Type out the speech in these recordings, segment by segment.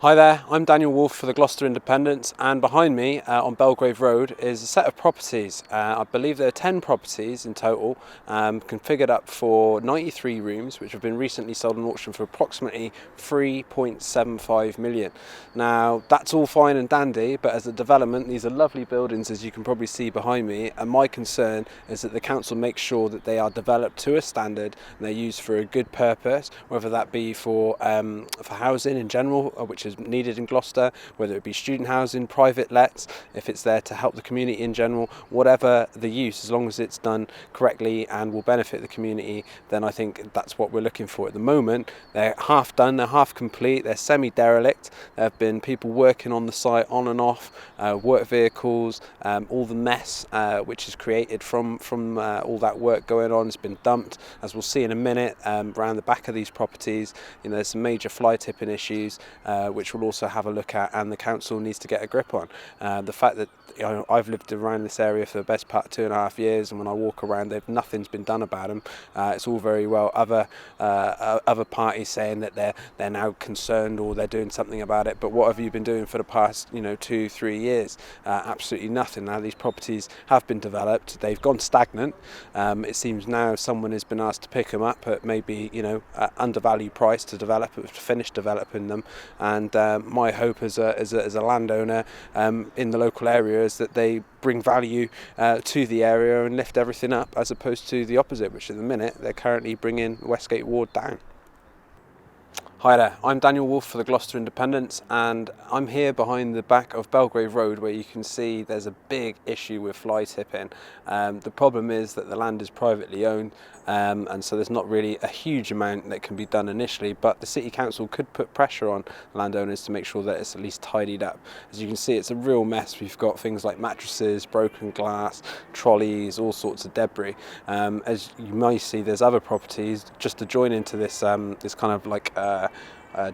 Hi there, I'm Daniel Woolf for the Gloucester Independent, and behind me on Belgrave Road is a set of properties. I believe there are 10 properties in total, configured up for 93 rooms, which have been recently sold on auction for approximately 3.75 million. Now, that's all fine and dandy, but as a development, these are lovely buildings, as you can probably see behind me, and my concern is that the council makes sure that they are developed to a standard and they're used for a good purpose, whether that be for housing in general, which is needed in Gloucester, whether it be student housing, private lets, if it's there to help the community in general, whatever the use, as long as it's done correctly and will benefit the community, then I think that's what we're looking for. At the moment, they're half done, they're half complete, they're semi-derelict. There have been people working on the site on and off, work vehicles, all the mess which is created from all that work going on has been dumped, as we'll see in a minute, around the back of these properties. There's some major fly tipping issues, which we'll also have a look at, and the council needs to get a grip on. The fact that I've lived around this area for the best part of 2.5 years, and when I walk around, nothing's been done about them. It's all very well other parties saying that they're now concerned or they're doing something about it, but what have you been doing for the past 2-3 years? Absolutely nothing. Now these properties have been developed, they've gone stagnant. It seems now someone has been asked to pick them up at maybe undervalued price to finish developing them, and my hope as a landowner in the local area is that they bring value to the area and lift everything up, as opposed to the opposite, which at the minute they're currently bringing Westgate Ward down. Hi there, I'm Daniel Woolf for the Gloucester Independent, and I'm here behind the back of Belgrave Road, where you can see there's a big issue with fly tipping. The problem is that the land is privately owned, and so there's not really a huge amount that can be done initially, but the City Council could put pressure on landowners to make sure that it's at least tidied up. As you can see, it's a real mess. We've got things like mattresses, broken glass, trolleys, all sorts of debris. As you may see, there's other properties just to join into this this kind of like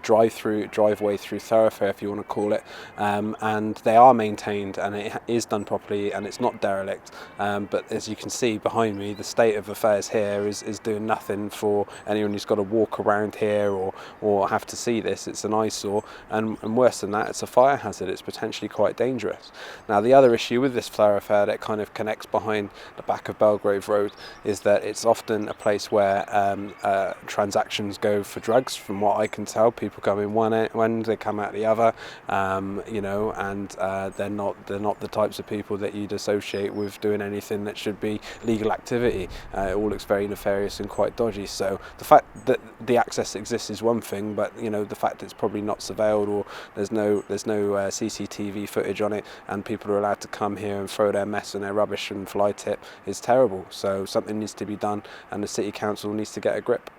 driveway through thoroughfare, if you want to call it, and they are maintained and it is done properly and it's not derelict, but as you can see behind me, the state of affairs here is doing nothing for anyone who's got to walk around here or have to see this. It's an eyesore, and worse than that, it's a fire hazard. It's potentially quite dangerous. Now, the other issue with this thoroughfare that kind of connects behind the back of Belgrave Road is that it's often a place where transactions go for drugs. From what I can tell, people come in one end, they come out the other, and they're not the types of people that you'd associate with doing anything that should be legal activity. It all looks very nefarious and quite dodgy. So the fact that the access exists is one thing, but the fact it's probably not surveilled, or there's no CCTV footage on it, and people are allowed to come here and throw their mess and their rubbish and fly tip is terrible. So something needs to be done, and the City Council needs to get a grip.